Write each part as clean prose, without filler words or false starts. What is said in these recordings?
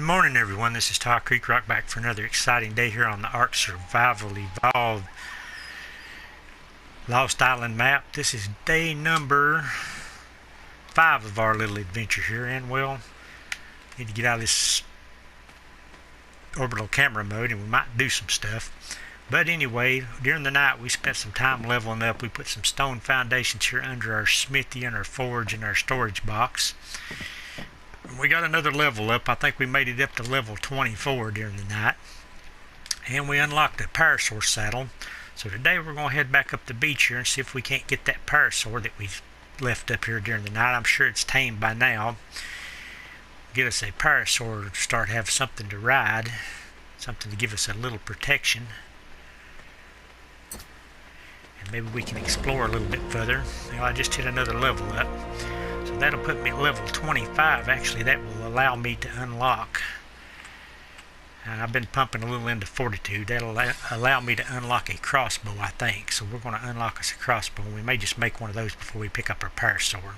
morning, everyone. This is Todd Creek Rock back for another exciting day here on the ARK Survival Evolved Lost Island map. This is day number 5 of our little adventure here, and well, need to get out of this orbital camera mode and we might do some stuff. But anyway, during the night we spent some time leveling up. We put some stone foundations here under our smithy and our forge and our storage box. We got another level up. I think we made it up to level 24 during the night. And we unlocked a parasaur saddle. So today we're going to head back up the beach here and see if we can't get that parasaur that we left up here during the night. I'm sure it's tamed by now. Get us a parasaur to start have something to ride. Something to give us a little protection. And maybe we can explore a little bit further. Well, I just hit another level up. So that'll put me at level 25. Actually, that will allow me to unlock. I've been pumping a little into fortitude. That'll allow me to unlock a crossbow, I think. So we're going to unlock us a crossbow. We may just make one of those before we pick up our parasaur.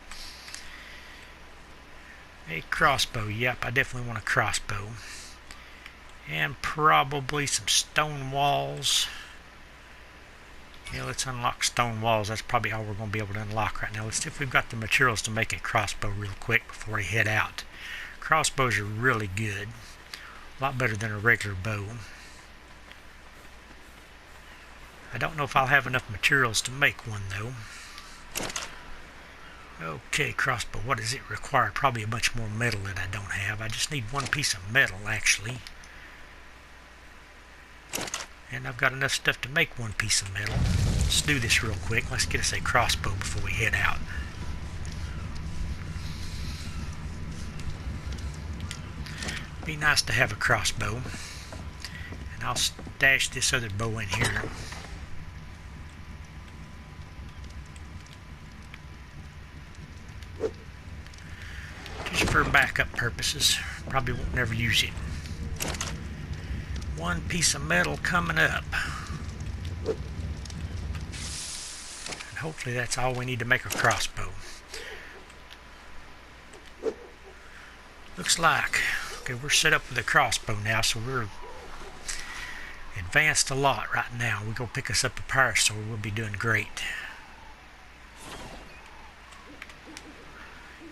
A crossbow. Yep, I definitely want a crossbow. And probably some stone walls. Yeah, let's unlock stone walls. That's probably all we're going to be able to unlock right now. Let's see if we've got the materials to make a crossbow real quick before we head out. Crossbows are really good. A lot better than a regular bow. I don't know if I'll have enough materials to make one though. Okay, crossbow. What does it require? Probably a bunch more metal that I don't have. I just need one piece of metal actually. And I've got enough stuff to make one piece of metal. Let's do this real quick. Let's get us a crossbow before we head out. Be nice to have a crossbow. And I'll stash this other bow in here. Just for backup purposes. Probably won't never use it. One piece of metal coming up. And hopefully that's all we need to make a crossbow. Looks like, okay, we're set up with a crossbow now, so we're advanced a lot right now. We go pick us up a parasaur, we'll be doing great.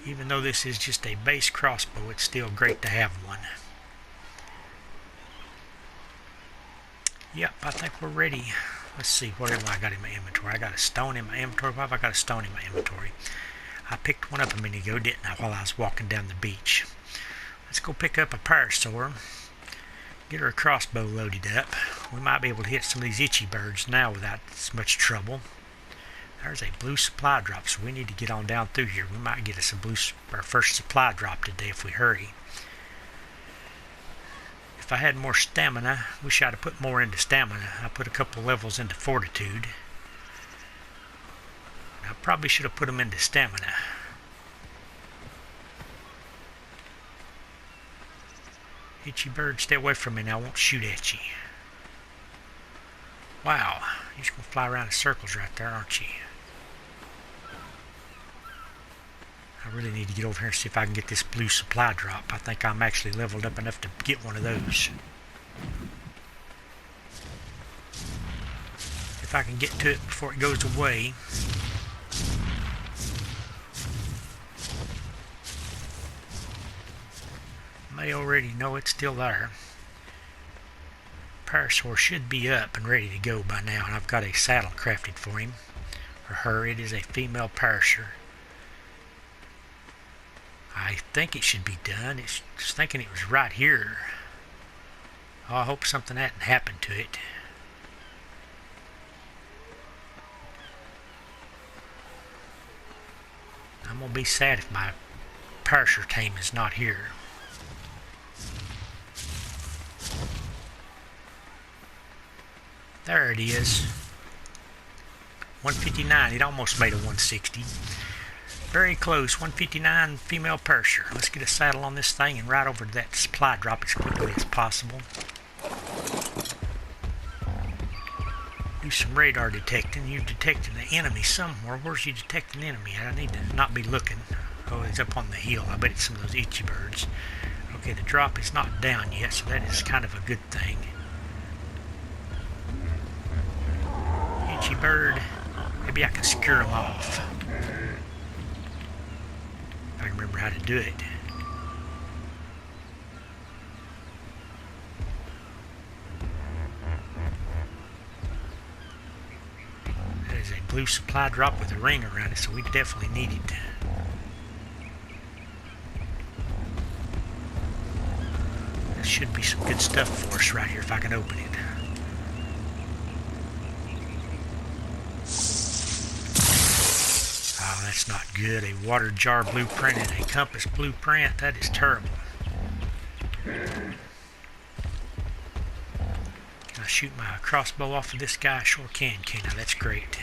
Even though this is just a base crossbow, it's still great to have one. Yep, I think we're ready. Let's see, what have I got in my inventory? I got a stone in my inventory. Why have I got a stone in my inventory? I picked one up a minute ago, didn't I, while I was walking down the beach. Let's go pick up a parasaur. Get our crossbow loaded up. We might be able to hit some of these itchy birds now without as much trouble. There's a blue supply drop, so we need to get on down through here. We might get us our first supply drop today if we hurry. If I had more stamina, wish I'd have put more into stamina. I put a couple levels into fortitude. I probably should have put them into stamina. Itchy bird, stay away from me now. I won't shoot at you. Wow, you're just going to fly around in circles right there, aren't you? I really need to get over here and see if I can get this blue supply drop. I think I'm actually leveled up enough to get one of those. If I can get to it before it goes away. May already know it's still there. Parasaur should be up and ready to go by now, and I've got a saddle crafted for him. Or her. It is a female parasaur. I think it should be done. It's just thinking it was right here. Oh, I hope something hadn't happened to it. I'm going to be sad if my parasaur tame is not here. There it is. 159. It almost made a 160. Very close. 159 female parasaur. Let's get a saddle on this thing and ride over to that supply drop as quickly as possible. Do some radar detecting. You're detecting the enemy somewhere. Where's you detecting the enemy? I need to not be looking. Oh, it's up on the hill. I bet it's some of those itchy birds. Okay, the drop is not down yet, so that is kind of a good thing. Itchy bird. Maybe I can scare him off. If I can remember how to do it. That is a blue supply drop with a ring around it, so we definitely need it. This should be some good stuff for us right here if I can open it. Oh, that's not good. A water jar blueprint and a compass blueprint. That is terrible. Can I shoot my crossbow off of this guy? Sure can I? That's great.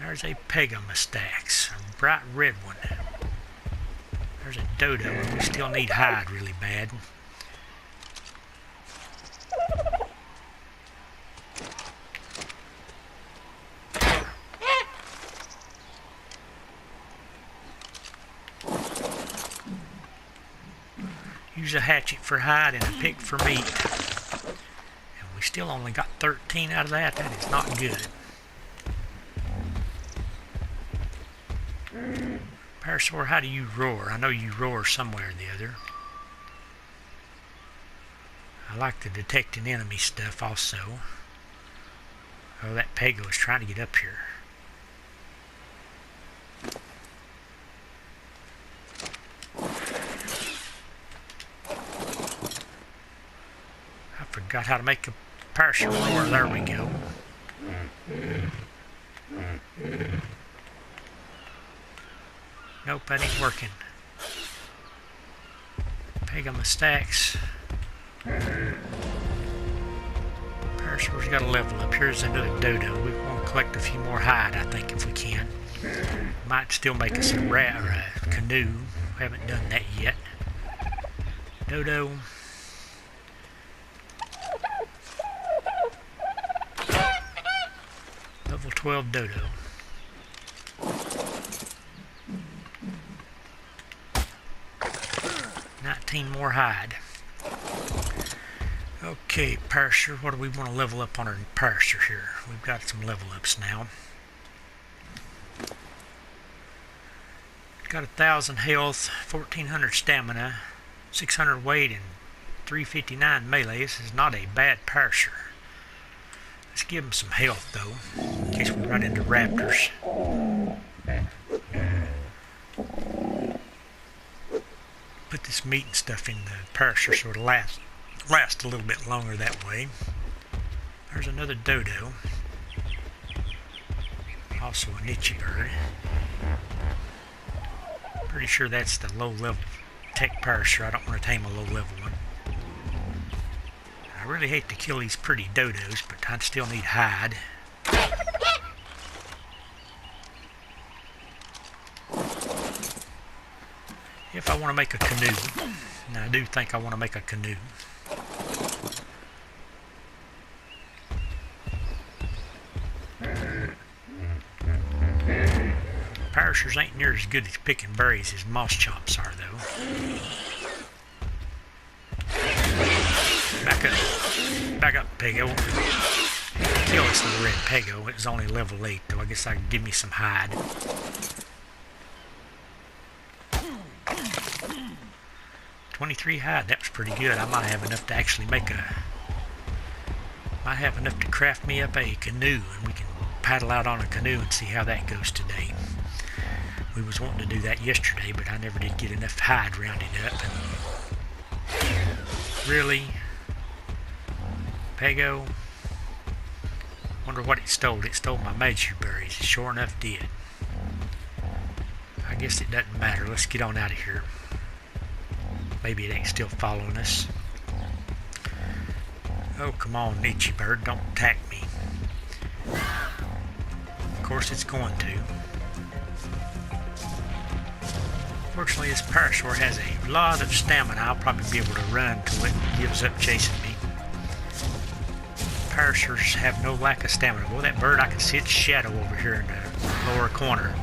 There's a Pegomastax, a bright red one. There's a dodo, and we still need hide really bad. Use a hatchet for hide and a pick for meat. And we still only got 13 out of that. That is not good. Parasaur, how do you roar? I know you roar somewhere or the other. I like the detecting enemy stuff also. Oh, that Pego is trying to get up here. I forgot how to make a Parasaur roar. There we go. Nope, that ain't working. Pegomastax. Parasaur's got a level up. Here's another dodo. We want to collect a few more hide, I think, if we can. Might still make us a rat or a canoe. We haven't done that yet. Dodo. Level 12 dodo. More hide. Okay, Parasaur, what do we want to level up on our Parasaur here? We've got some level ups now. Got 1,000 health, 1,400 stamina, 600 weight, and 359 melee. This is not a bad Parasaur. Let's give him some health though, in case we run into raptors. Put this meat and stuff in the Parasaur so it'll last a little bit longer that way. There's another dodo. Also an itchy bird. Pretty sure that's the low level tech Parasaur. I don't want to tame a low level one. I really hate to kill these pretty dodos, but I still need hide. If I want to make a canoe, and I do think I want to make a canoe. Parasaurs ain't near as good at picking berries as moss chomps are, though. Back up, Pego. Kill this little red Pego. It was only level 8, though. I guess I can give me some hide. 23 hide, that was pretty good. I might have enough to actually make a... Might have enough to craft me up a canoe, and we can paddle out on a canoe and see how that goes today. We was wanting to do that yesterday, but I never did get enough hide rounded up. And really? Pego? Wonder what it stole. It stole my magic berries. It sure enough did. I guess it doesn't matter. Let's get on out of here. Maybe it ain't still following us. Oh, come on, itchy bird. Don't attack me. Of course it's going to. Fortunately, this Parasaur has a lot of stamina. I'll probably be able to run till it gives up chasing me. Parasaurs have no lack of stamina. Well, that bird, I can see its shadow over here in the lower corner.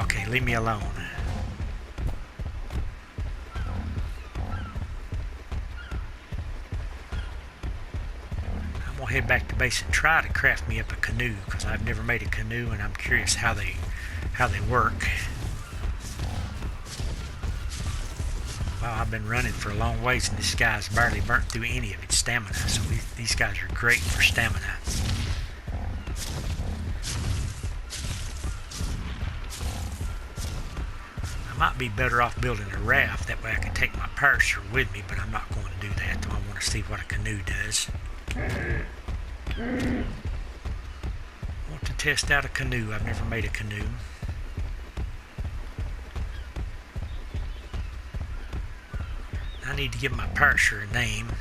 Okay, leave me alone. gonna head back to base and try to craft me up a canoe, because I've never made a canoe and I'm curious how they work. Well, I've been running for a long ways and this guy's barely burnt through any of its stamina, so these guys are great for stamina. I might be better off building a raft, that way I can take my parachute with me, but I'm not going to do that, though I want to see what a canoe does. I want to test out a canoe. I've never made a canoe. I need to give my parachute a name.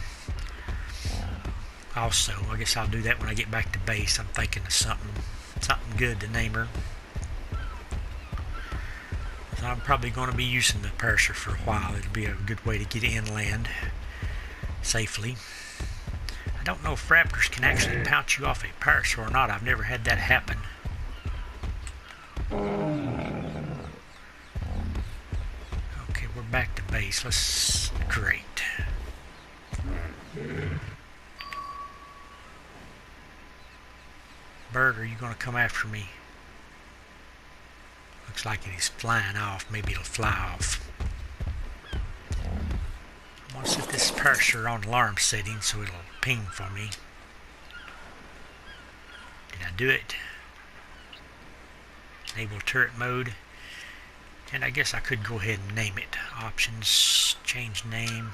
Also, I guess I'll do that when I get back to base. I'm thinking of something good to name her. I'm probably going to be using the parachute for a while. It'll be a good way to get inland safely. I don't know if raptors can actually pounce you off a parachute or not. I've never had that happen. Okay, we're back to base. Great. Bird, are you going to come after me? Looks like it is flying off. Maybe it'll fly off. I'm going to set this parachute on alarm setting so it'll ping for me. Did I do it? Enable turret mode. And I guess I could go ahead and name it. Options, change name.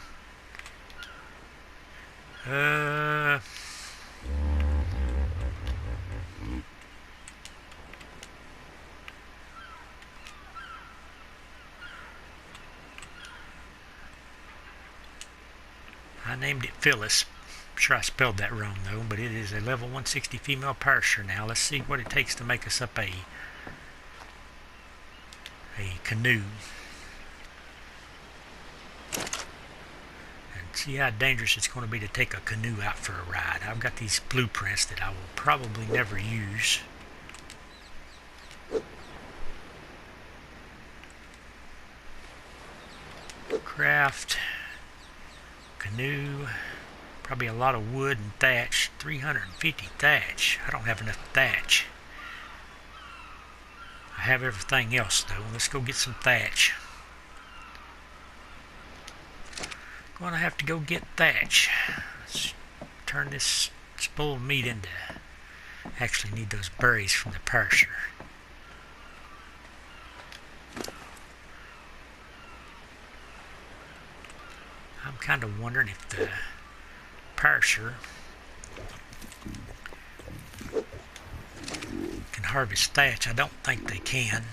I named it Phyllis. I'm sure I spelled that wrong though, but it is a level 160 female parachute now. Let's see what it takes to make us up a canoe. And see how dangerous it's going to be to take a canoe out for a ride. I've got these blueprints that I will probably never use. Craft. Canoe, probably a lot of wood and thatch. 350 thatch. I don't have enough thatch. I have everything else though. Let's go get some thatch. Gonna have to go get thatch. Let's turn this spoiled meat into. Actually need those berries from the parachute. I'm kind of wondering if the parachute can harvest thatch. I don't think they can.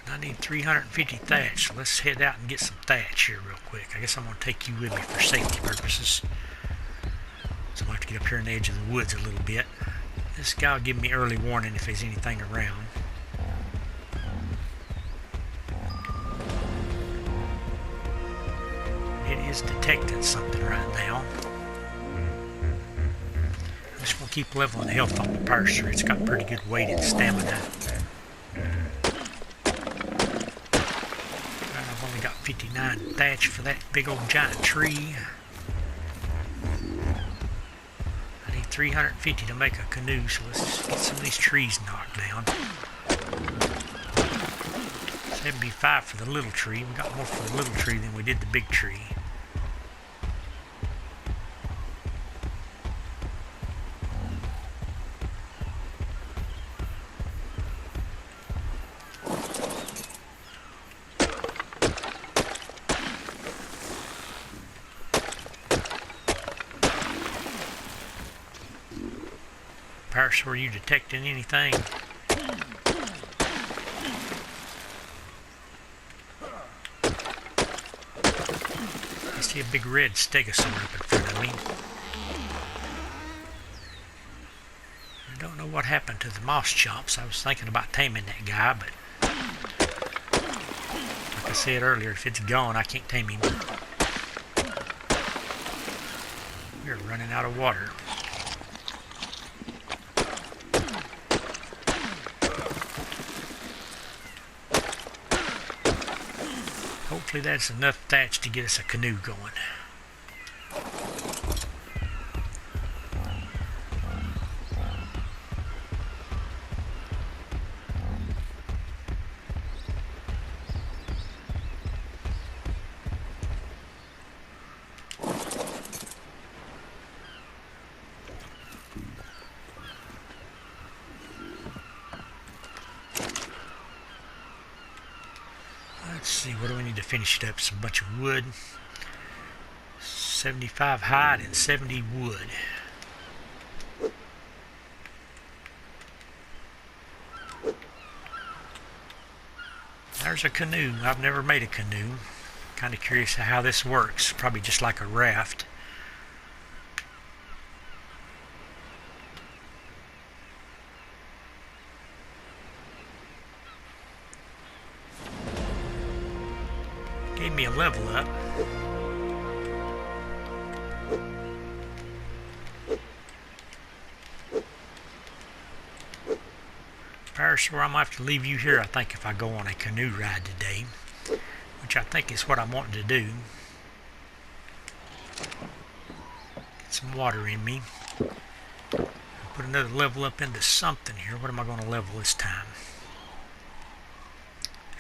I need 350 thatch, so let's head out and get some thatch here real quick. I guess I'm going to take you with me for safety purposes. So I'm going to have to get up here on the edge of the woods a little bit. This guy will give me early warning if there's anything around. It is detecting something right now. I'm just going to keep leveling the health on the parachute. It's got pretty good weight and stamina. I've only got 59 thatch for that big old giant tree. I need 350 to make a canoe, so let's get some of these trees knocked down. 75 for the little tree. We got more for the little tree than we did the big tree. Parachute, were you detecting anything? I see a big red stegosaur up in front of me. I don't know what happened to the moss chomps. I was thinking about taming that guy, but like I said earlier, if it's gone, I can't tame him. We're running out of water. Hopefully that's enough thatch to get us a canoe going. Let's see, what do we need to finish it up? Some bunch of wood. 75 hide and 70 wood. There's a canoe. I've never made a canoe. Kind of curious how this works. Probably just like a raft. Gave me a level up. So I'm going to have to leave you here, I think, if I go on a canoe ride today, which I think is what I'm wanting to do. Get some water in me. Put another level up into something here. What am I going to level this time?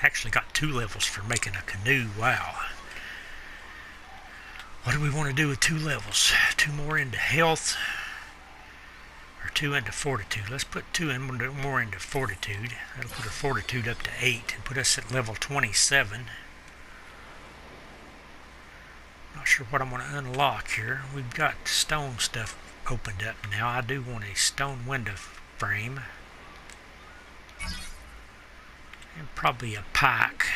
Actually got 2 levels for making a canoe. Wow. What do we want to do with 2 levels? 2 more into health. 2 into fortitude. Let's put 2 more into fortitude. That'll put our fortitude up to 8 and put us at level 27. Not sure what I'm going to unlock here. We've got stone stuff opened up now. I do want a stone window frame. And probably a pike.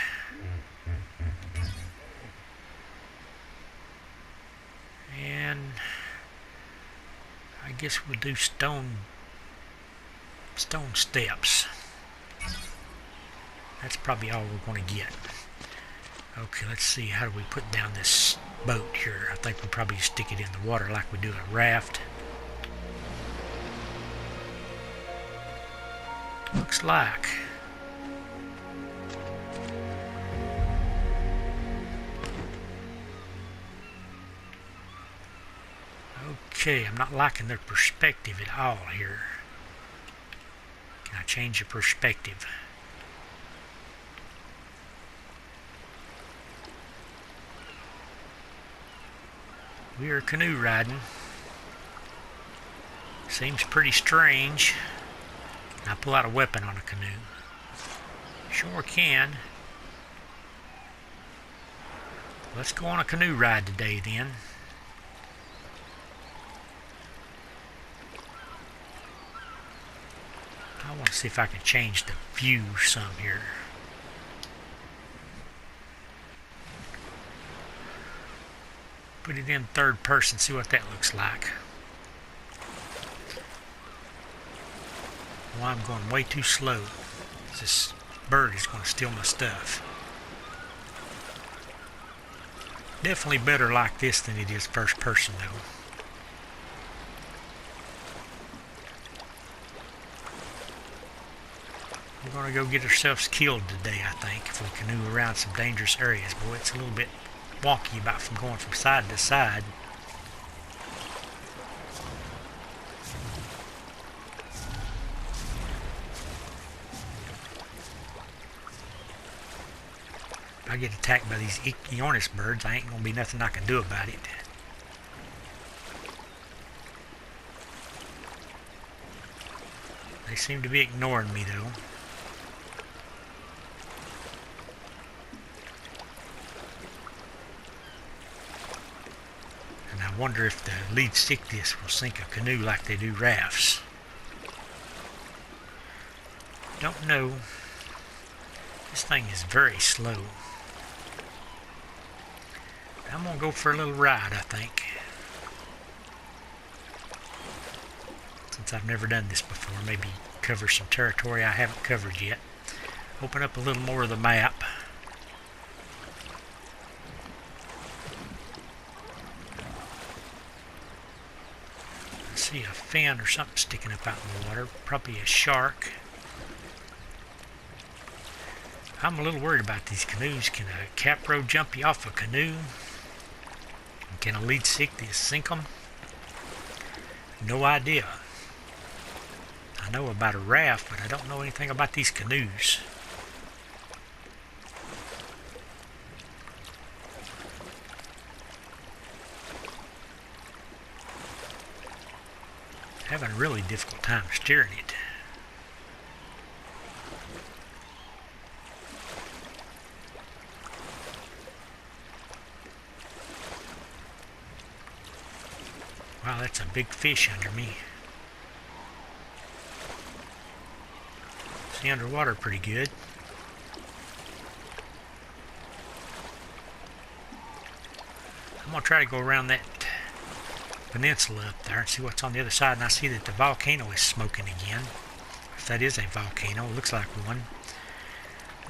And I guess we'll do stone steps. That's probably all we're going to get. Okay, let's see, how do we put down this boat here? I think we'll probably stick it in the water like we do a raft. Looks like. Okay, I'm not liking their perspective at all here. Can I change the perspective? We are canoe riding. Seems pretty strange. Can I pull out a weapon on a canoe? Sure can. Let's go on a canoe ride today then. I want to see if I can change the view some here. Put it in third person, see what that looks like. Well, I'm going way too slow. This bird is going to steal my stuff. Definitely better like this than it is first person though. We're going to go get ourselves killed today, I think, if we canoe around some dangerous areas. Boy, it's a little bit wonky about from going from side to side. If I get attacked by these Eornis birds, I ain't going to be nothing I can do about it. They seem to be ignoring me, though. And I wonder if the lead stick disc will sink a canoe like they do rafts. Don't know. This thing is very slow. I'm going to go for a little ride, I think. Since I've never done this before, maybe cover some territory I haven't covered yet. Open up a little more of the map. I see a fin or something sticking up out in the water. Probably a shark. I'm a little worried about these canoes. Can a capro jump you off a canoe? Can a lead sink them? No idea. I know about a raft, but I don't know anything about these canoes. Having a really difficult time steering it. Wow, that's a big fish under me. See underwater pretty good. I'm going to try to go around that peninsula up there and see what's on the other side. And I see that the volcano is smoking again. If that is a volcano, it looks like one.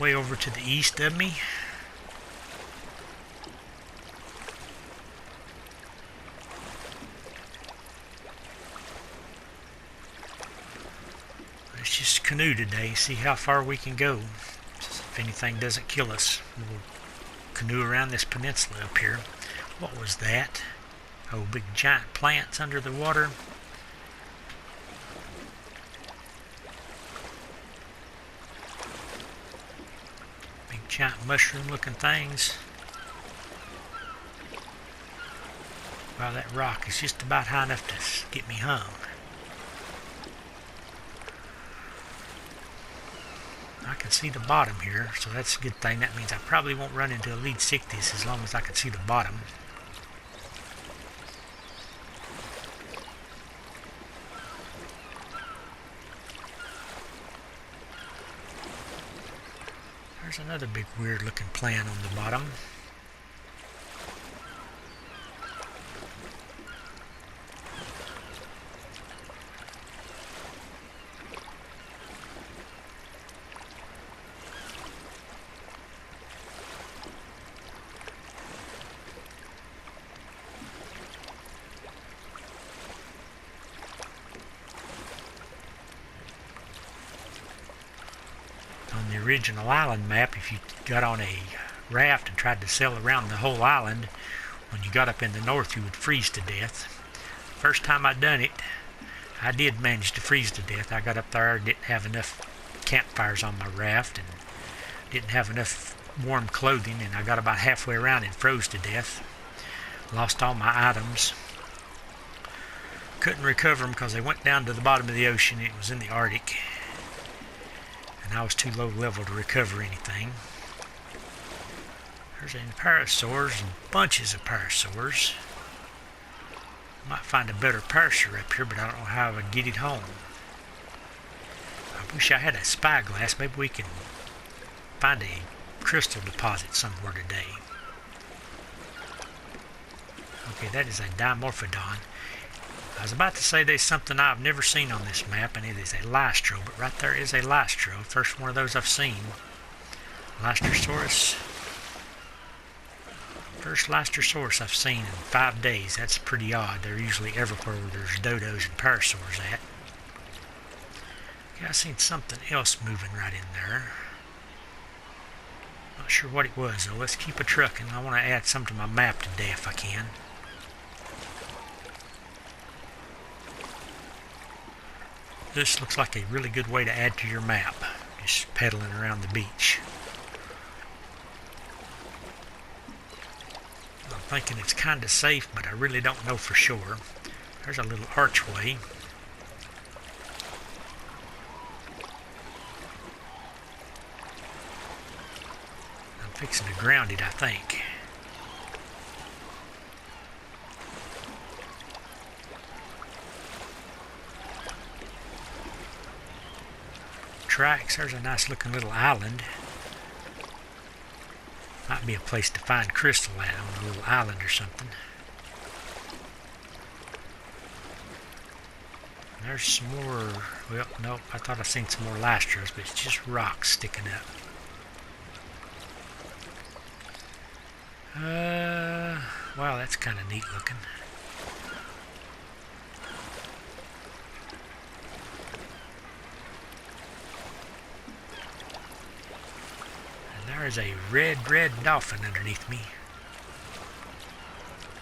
Way over to the east of me. Let's just canoe today, see how far we can go. If anything doesn't kill us, we'll canoe around this peninsula up here. What was that? Oh, big giant plants under the water. Big giant mushroom looking things. Wow, that rock is just about high enough to get me hung. I can see the bottom here, so that's a good thing. That means I probably won't run into a lead sickness as long as I can see the bottom. There's another big weird looking plant on the bottom. On the original island map, if you got on a raft and tried to sail around the whole island, when you got up in the north you would freeze to death. First time I done it, I did manage to freeze to death. I got up there, didn't have enough campfires on my raft and didn't have enough warm clothing, and I got about halfway around and froze to death. Lost all my items. Couldn't recover them because they went down to the bottom of the ocean. It was in the Arctic. And I was too low level to recover anything. There's parasaurs and bunches of parasaurs. Might find a better parasaur up here, but I don't know how I would get it home. I wish I had a spyglass. Maybe we can find a crystal deposit somewhere today. Okay, that is a dimorphodon. I was about to say there's something I've never seen on this map, and it is a lystro, but right there is a lystro. First one of those I've seen. Lystrosaurus. First Lystrosaurus I've seen in 5 days. That's pretty odd. They're usually everywhere where there's dodos and parasaurs at. Okay, I seen something else moving right in there. Not sure what it was though. Let's keep a trucking. I want to add some to my map today if I can. This looks like a really good way to add to your map. Just pedaling around the beach. I'm thinking it's kind of safe, but I really don't know for sure. There's a little archway. I'm fixing to ground it, I think. Tracks. There's a nice looking little island. Might be a place to find crystal at, on a little island or something. There's some more. Well, nope, I thought I seen some more lystros, but it's just rocks sticking up. Wow, that's kind of neat looking. There's a red dolphin underneath me.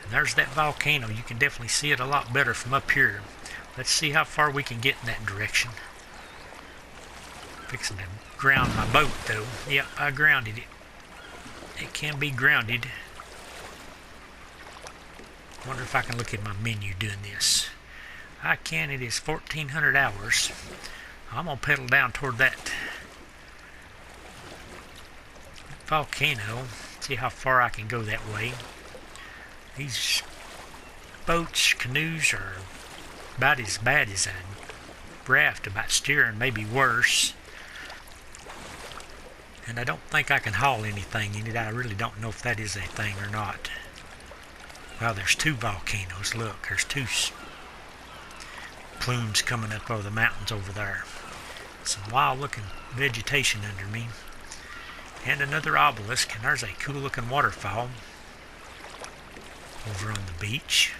And there's that volcano. You can definitely see it a lot better from up here. Let's see how far we can get in that direction. Fixing to ground my boat though. Yep, I grounded it. It can be grounded. Wonder if I can look at my menu doing this. I can. It is 1400 hours. I'm gonna pedal down toward that volcano. See how far I can go that way. These boats, canoes are about as bad as a raft, about steering, maybe worse. And I don't think I can haul anything in it. I really don't know if that is a thing or not. Well, there's two volcanoes. Look, there's two plumes coming up over the mountains over there. Some wild looking vegetation under me. And another obelisk, and there's a cool looking waterfall over on the beach.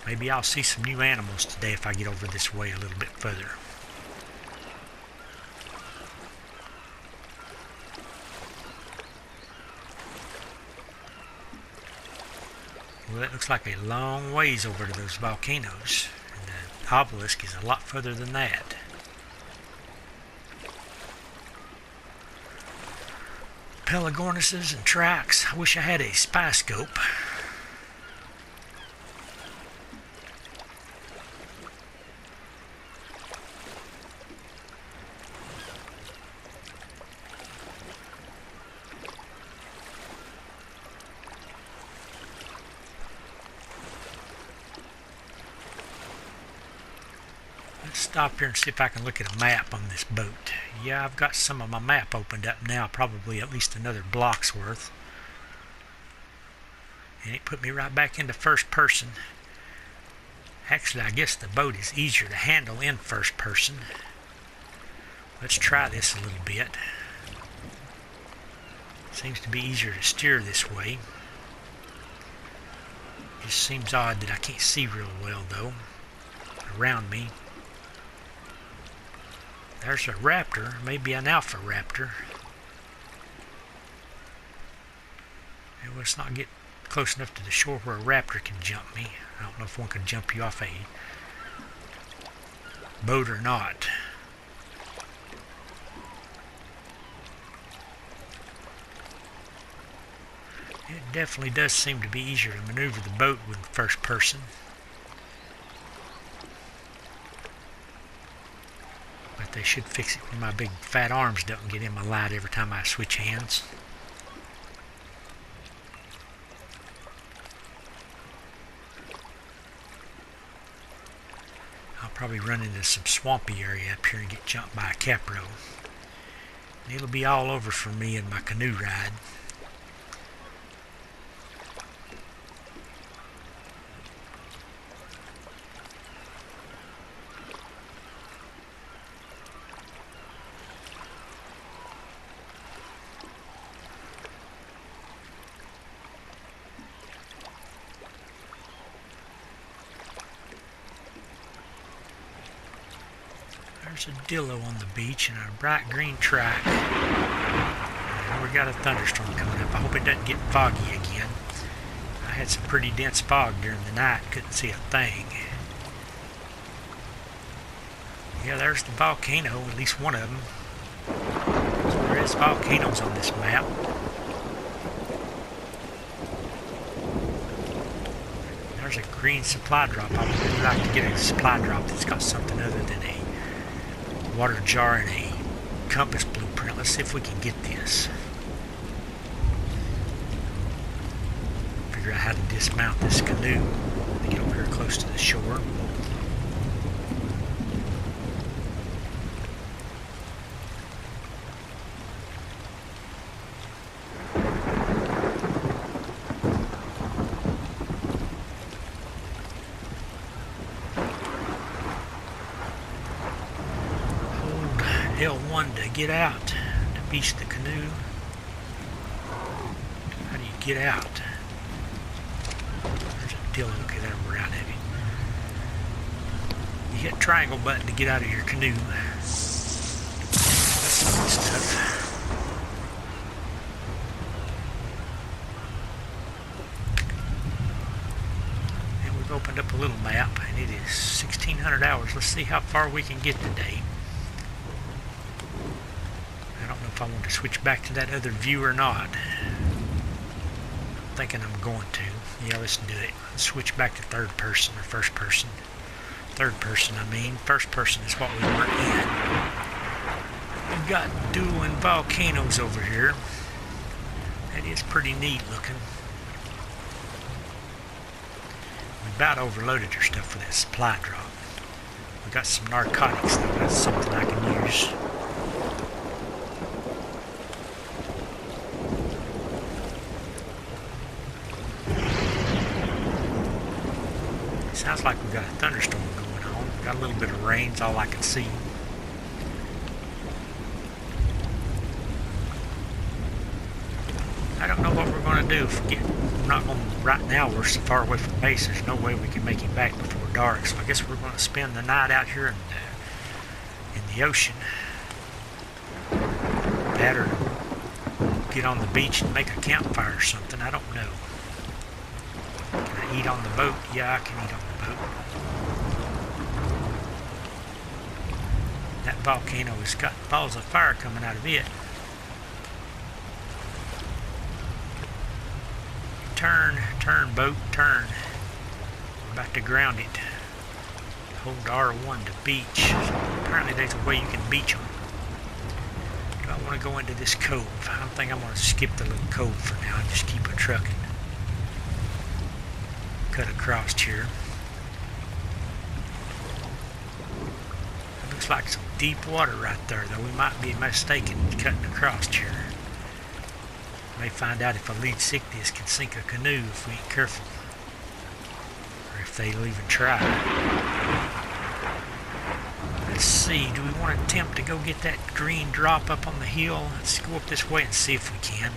Maybe I'll see some new animals today if I get over this way a little bit further. Well, it looks like a long ways over to those volcanoes. And the obelisk is a lot further than that. Pelagornuses and tracks. I wish I had a spy scope. Let's stop here and see if I can look at a map on this boat. Yeah, I've got some of my map opened up now, probably at least another block's worth. And it put me right back into first person. Actually, I guess the boat is easier to handle in first person. Let's try this a little bit. Seems to be easier to steer this way. Just seems odd that I can't see real well though around me. There's a raptor, maybe an alpha raptor. And let's not get close enough to the shore where a raptor can jump me. I don't know if one can jump you off a boat or not. It definitely does seem to be easier to maneuver the boat with first person. But they should fix it when my big fat arms don't get in my light every time I switch hands. I'll probably run into some swampy area up here and get jumped by a capro. And it'll be all over for me and my canoe ride. There's a dillo on the beach and a bright green track. And we got a thunderstorm coming up. I hope it doesn't get foggy again. I had some pretty dense fog during the night. Couldn't see a thing. Yeah, there's the volcano, at least one of them. So there is volcanoes on this map. There's a green supply drop. I would really like to get a supply drop that's got something other than a water jar and a compass blueprint. Let's see if we can get this. Figure out how to dismount this canoe to get over here close to the shore. L1 to get out, to beach the canoe. How do you get out? There's a dillo. Okay, there we're out of it. You hit triangle button to get out of your canoe. That's some good stuff. up a little map, and it is 1600 hours. Let's see how far we can get today. I don't know if I want to switch back to that other view or not. I'm thinking I'm going to. Yeah, let's do it. Let's switch back to third person or first person. Third person, I mean. First person is what we were in. We've got dueling volcanoes over here. That is pretty neat looking. We about overloaded our stuff with that supply drop. We got some narcotics though. That's something I can use. Sounds like we've got a thunderstorm going on. Got a little bit of rain, is all I can see. I don't know what we're going to do if we get. We're not going to, right now we're so far away from base, there's no way we can make it back before dark. So I guess we're going to spend the night out here in the ocean. That or get on the beach and make a campfire or something. I don't know. Can I eat on the boat? Yeah, I can eat on the boat. That volcano has got balls of fire coming out of it. Turn, boat, turn. We're about to ground it. Hold R1 to beach. Apparently there's a way you can beach them. Do I want to go into this cove? I don't think I'm going to skip the little cove for now and just keep it trucking. Cut across here. It looks like some deep water right there, though. We might be mistaken cutting across here. May find out if a lead sick disc can sink a canoe if we ain't careful. Or if they'll even try. Let's see, do we want to attempt to go get that green drop up on the hill? Let's go up this way and see if we can.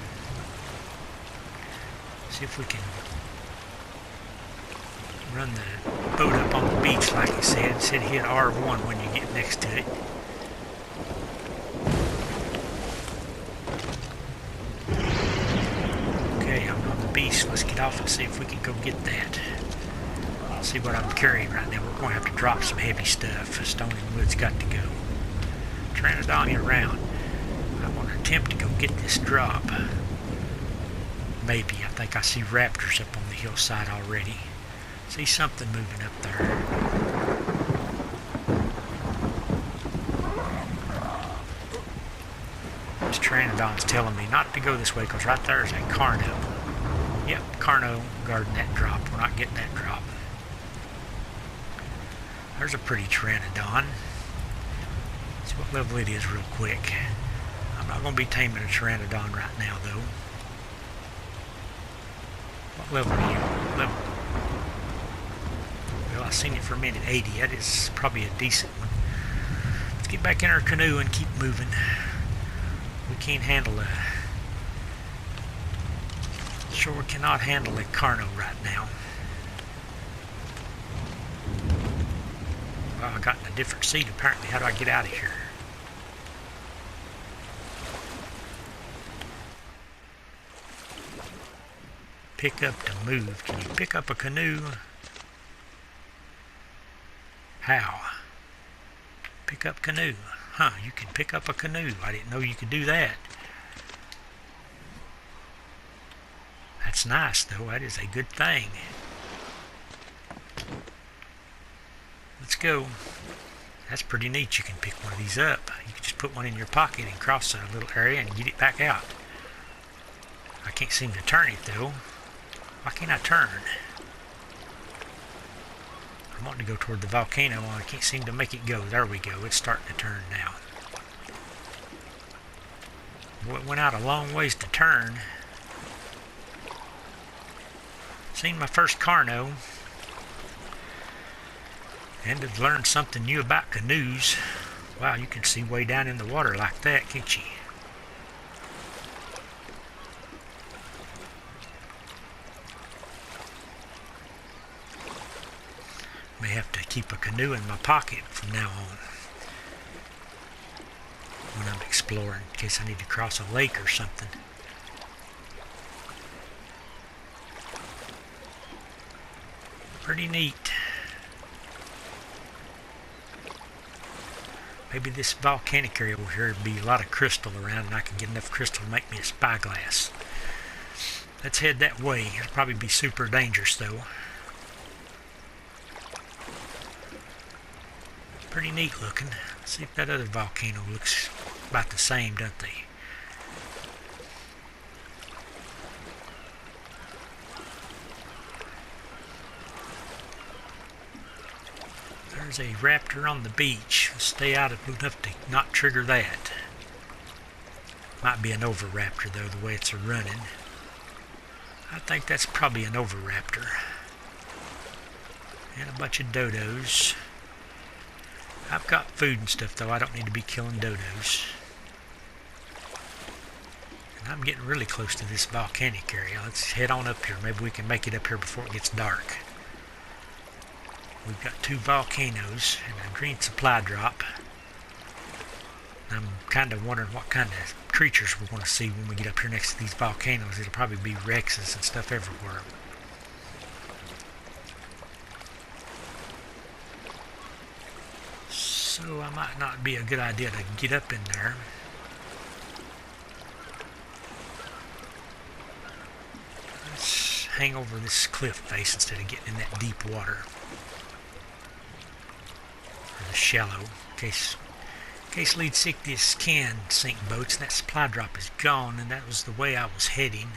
See if we can run the boat up on the beach like it said. It said hit R1 when you get next to it. Okay, I'm on the beach. Let's get off and see if we can go get that. See what I'm carrying right now. We're going to have to drop some heavy stuff. Stony Wood's got to go. Tranadon around. I want to attempt to go get this drop. Maybe. I think I see raptors up on the hillside already. See something moving up there. This Tranadon's telling me not to go this way because right there is a Canoe. Yep, Canoe guarding that drop. We're not getting that drop. There's a pretty Tranadon. Let's see what level it is real quick. I'm not going to be taming a Tranadon right now though. What level are you? Level. Well, I seen it for a minute. 80. That is probably a decent one. Let's get back in our canoe and keep moving. We can't handle a... Sure cannot handle a Canoe right now. Well, I got in a different seat apparently. How do I get out of here? Pick up to move. Can you pick up a canoe? How? Pick up canoe. Huh, you can pick up a canoe. I didn't know you could do that. That's nice though. That is a good thing. Let's go. That's pretty neat. You can pick one of these up. You can just put one in your pocket and cross a little area and get it back out. I can't seem to turn it though. Why can't I turn? I want to go toward the volcano. I can't seem to make it go. There we go. It's starting to turn now. Well, it went out a long ways to turn. Seen my first Canoe. And have learned something new about canoes. Wow, you can see way down in the water like that, can't you? May have to keep a canoe in my pocket from now on when I'm exploring, in case I need to cross a lake or something. Pretty neat. Maybe this volcanic area over here would be a lot of crystal around, and I can get enough crystal to make me a spyglass. Let's head that way. It'll probably be super dangerous though. Pretty neat looking. Let's see if that other volcano looks about the same, doesn't they? There's a raptor on the beach. Let's stay out of enough to not trigger that. Might be an oviraptor though, the way it's running. I think that's probably an oviraptor. And a bunch of dodos. I've got food and stuff though, I don't need to be killing dodos. And I'm getting really close to this volcanic area. Let's head on up here. Maybe we can make it up here before it gets dark. We've got 2 volcanoes and a green supply drop. I'm kind of wondering what kind of creatures we're going to see when we get up here next to these volcanoes. It'll probably be Rexes and stuff everywhere. So I might not be a good idea to get up in there. Let's hang over this cliff face instead of getting in that deep water. Or the shallow, in case lead sickness can sink boats, and that supply drop is gone, and that was the way I was heading.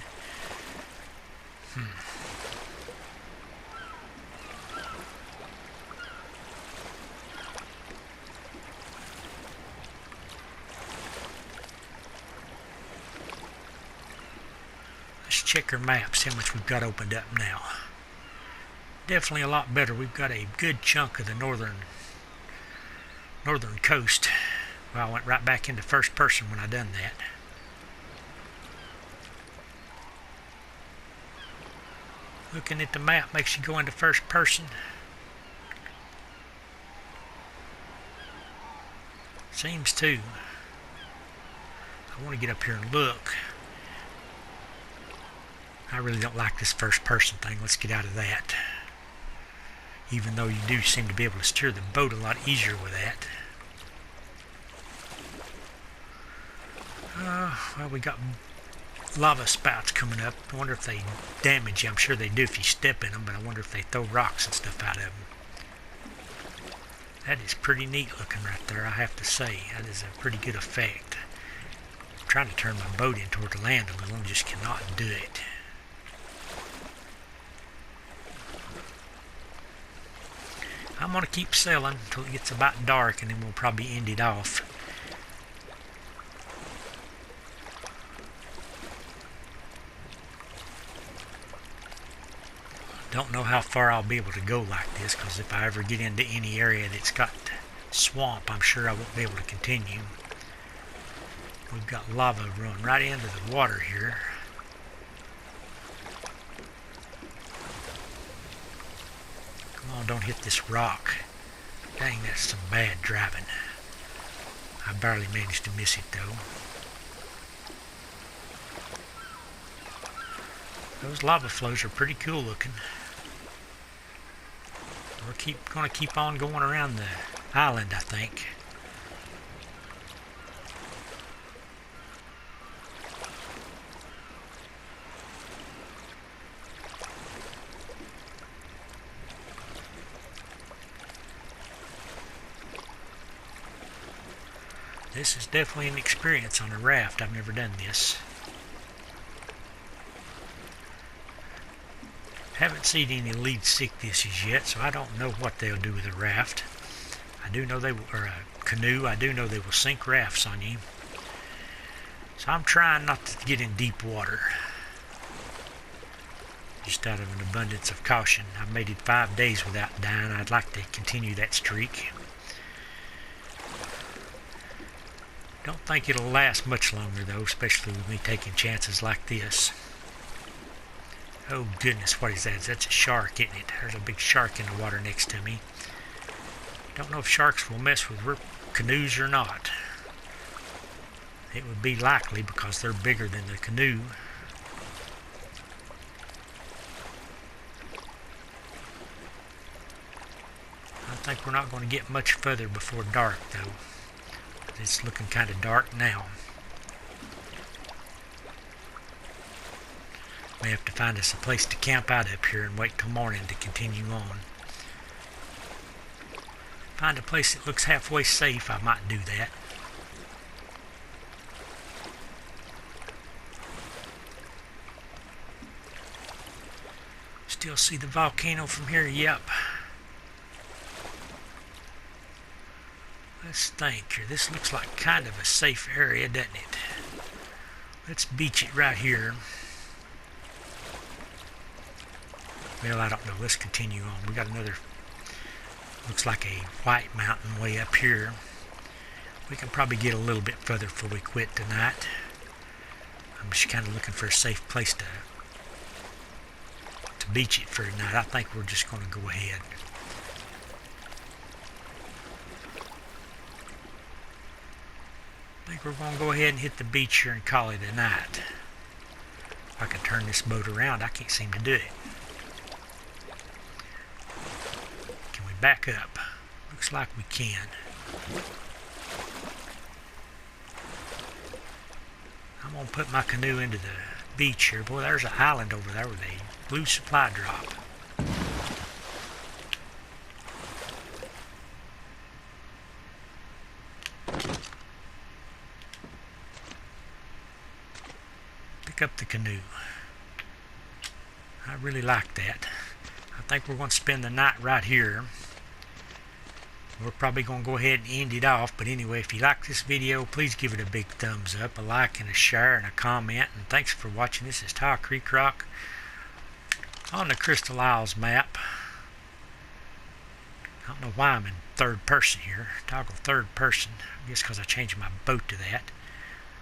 Let's check our maps, see how much we've got opened up now. Definitely a lot better. We've got a good chunk of the northern coast. Well, I went right back into first person when I done that. Looking at the map makes you go into first person. Seems to. I want to get up here and look. I really don't like this first person thing. Let's get out of that. Even though you do seem to be able to steer the boat a lot easier with that. Well, we got lava spouts coming up. I wonder if they damage you. I'm sure they do if you step in them, but I wonder if they throw rocks and stuff out of them. That is pretty neat looking right there, I have to say. That is a pretty good effect. I'm trying to turn my boat in toward the land a little and just cannot do it. I'm going to keep sailing until it gets about dark, and then we'll probably end it off. Don't know how far I'll be able to go like this, because if I ever get into any area that's got swamp, I'm sure I won't be able to continue. We've got lava running right into the water here. Come on, don't hit this rock. Dang, that's some bad driving. I barely managed to miss it though. Those lava flows are pretty cool looking. We're going to keep on going around the island, I think. This is definitely an experience on a raft. I've never done this. Haven't seen any lead sicknesses yet, so I don't know what they'll do with a raft. I do know they will, or a canoe. I do know they will sink rafts on you. So I'm trying not to get in deep water, just out of an abundance of caution. I've made it 5 days without dying. I'd like to continue that streak. Don't think it'll last much longer though, especially with me taking chances like this. Oh goodness, what is that? That's a shark, isn't it? There's a big shark in the water next to me. Don't know if sharks will mess with canoes or not. It would be likely because they're bigger than the canoe. I think we're not going to get much further before dark though. it's looking kind of dark now. May have to find us a place to camp out up here and wait till morning to continue on. Find a place that looks halfway safe, I might do that. Still see the volcano from here? Yep. Let's think here. This looks like kind of a safe area, doesn't it? Let's beach it right here. Well, I don't know. Let's continue on. We got another, looks like a white mountain way up here. We can probably get a little bit further before we quit tonight. I'm just kind of looking for a safe place to beach it for tonight. I think we're just going to go ahead. I think we're going to go ahead and hit the beach here and call it a night. If I can turn this boat around, I can't seem to do it. Can we back up? Looks like we can. I'm going to put my canoe into the beach here. Boy, there's an island over there with a blue supply drop. Pick up the canoe. I really like that. I think we're going to spend the night right here. We're probably going to go ahead and end it off, but anyway, if you like this video, please give it a big thumbs up, a like and a share and a comment, and thanks for watching. This is Tile Creek Rock on the Crystal Isles map. I don't know why I'm in third person here. Toggle third person. I guess because I changed my boat to that.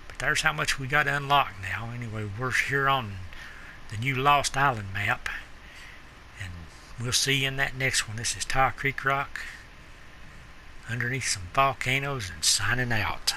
But there's how much we got unlocked now. Anyway, we're here on the new Lost Island map. And we'll see you in that next one. This is Tile Creek Rock underneath some volcanoes and signing out.